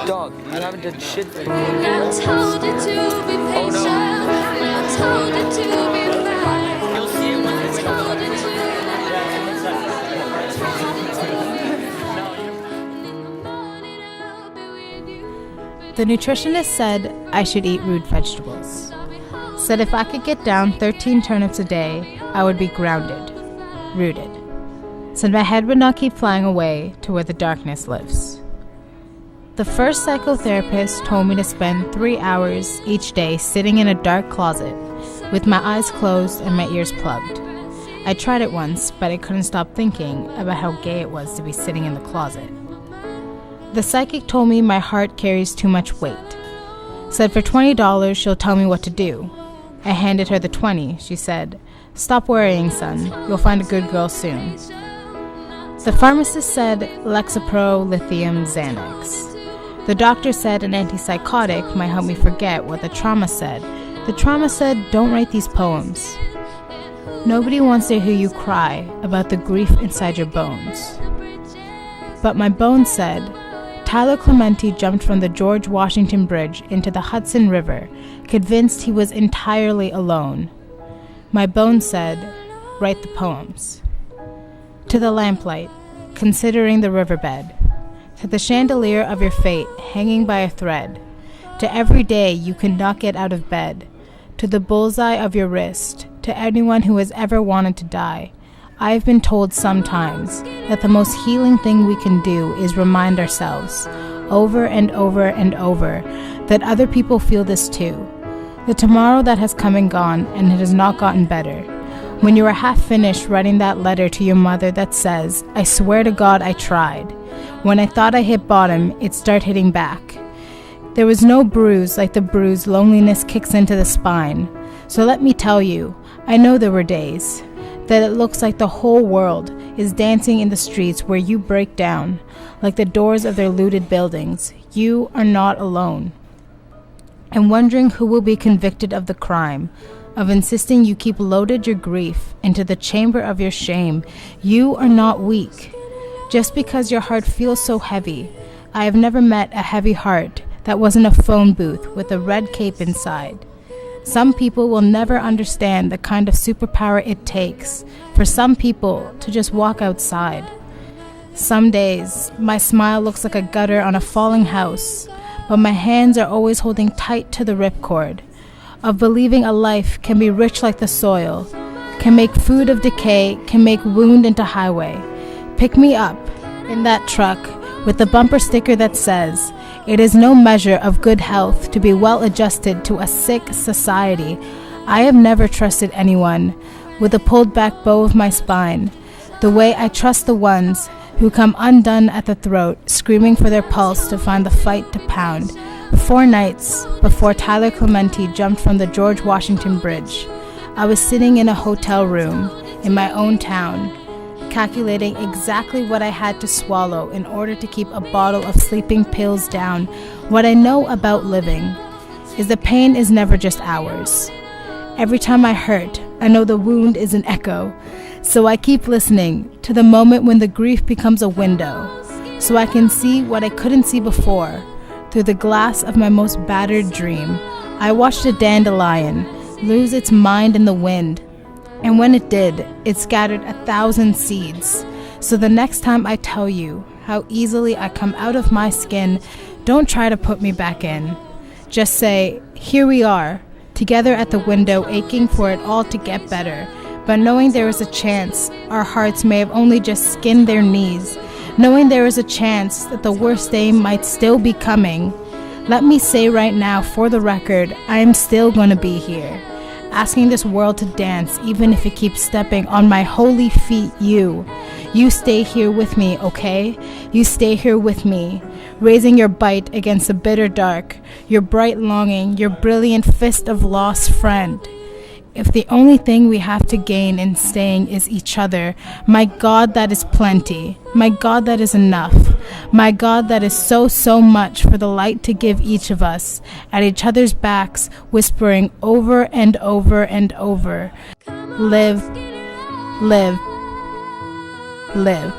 Dog, you haven't done shit for me. I told you to be patient. I told you to be kind. You'll see it when I told you to. The nutritionist said I should eat root vegetables. Said if I could get down 13 turnips a day, I would be grounded, rooted. Said my head would not keep flying away to where the darkness lives. The first psychotherapist told me to spend 3 hours each day sitting in a dark closet with my eyes closed and my ears plugged. I tried it once, but I couldn't stop thinking about how gay it was to be sitting in the closet. The psychic told me my heart carries too much weight. Said for $20 she'll tell me what to do. I handed her the 20. She said, "Stop worrying, son. You'll find a good girl soon." The pharmacist said Lexapro, lithium, Xanax. The doctor said an antipsychotic might help me forget what the trauma said. The trauma said, "Don't write these poems." Nobody wants to hear you cry about the grief inside your bones. But my bones said, Tyler Clementi jumped from the George Washington Bridge into the Hudson River, convinced he was entirely alone. My bones said, "Write the poems." To the lamplight, considering the riverbed, to the chandelier of your fate hanging by a thread, to every day you cannot get out of bed, to the bullseye of your wrist, to anyone who has ever wanted to die, I've been told sometimes that the most healing thing we can do is remind ourselves, over and over and over, that other people feel this too. The tomorrow that has come and gone and it has not gotten better. When you are half finished writing that letter to your mother that says, "I swear to God I tried. When I thought I hit bottom, it started hitting back." There was no bruise like the bruise loneliness kicks into the spine. So let me tell you, I know there were days that it looks like the whole world is dancing in the streets where you break down, like the doors of their looted buildings. You are not alone. And wondering who will be convicted of the crime of insisting you keep loaded your grief into the chamber of your shame. You are not weak. Just because your heart feels so heavy, I have never met a heavy heart that wasn't a phone booth with a red cape inside. Some people will never understand the kind of superpower it takes for some people to just walk outside. Some days, my smile looks like a gutter on a falling house, but my hands are always holding tight to the ripcord of believing a life can be rich like the soil, can make food of decay, can make wound into highway. Pick me up in that truck with the bumper sticker that says, "It is no measure of good health to be well adjusted to a sick society." I have never trusted anyone with a pulled back bow of my spine, the way I trust the ones who come undone at the throat, screaming for their pulse to find the fight to pound. 4 nights before Tyler Clementi jumped from the George Washington Bridge, I was sitting in a hotel room in my own town, calculating exactly what I had to swallow in order to keep a bottle of sleeping pills down. What I know about living is the pain is never just ours. Every time I hurt, I know the wound is an echo. So I keep listening to the moment when the grief becomes a window, so I can see what I couldn't see before through the glass of my most battered dream. I watched a dandelion lose its mind in the wind, and when it did, it scattered 1,000 seeds. So the next time I tell you how easily I come out of my skin, don't try to put me back in. Just say, here we are, together at the window, aching for it all to get better, but knowing there is a chance our hearts may have only just skinned their knees, knowing there is a chance that the worst day might still be coming. Let me say right now, for the record, I am still gonna be here, asking this world to dance, even if it keeps stepping on my holy feet. You stay here with me, okay? You stay here with me, raising your bite against the bitter dark, your bright longing, your brilliant fist of lost friend. If the only thing we have to gain in staying is each other, my God, that is plenty. My God, that is enough. My God, that is so, so much for the light to give each of us at each other's backs, whispering over and over and over, live, live, live.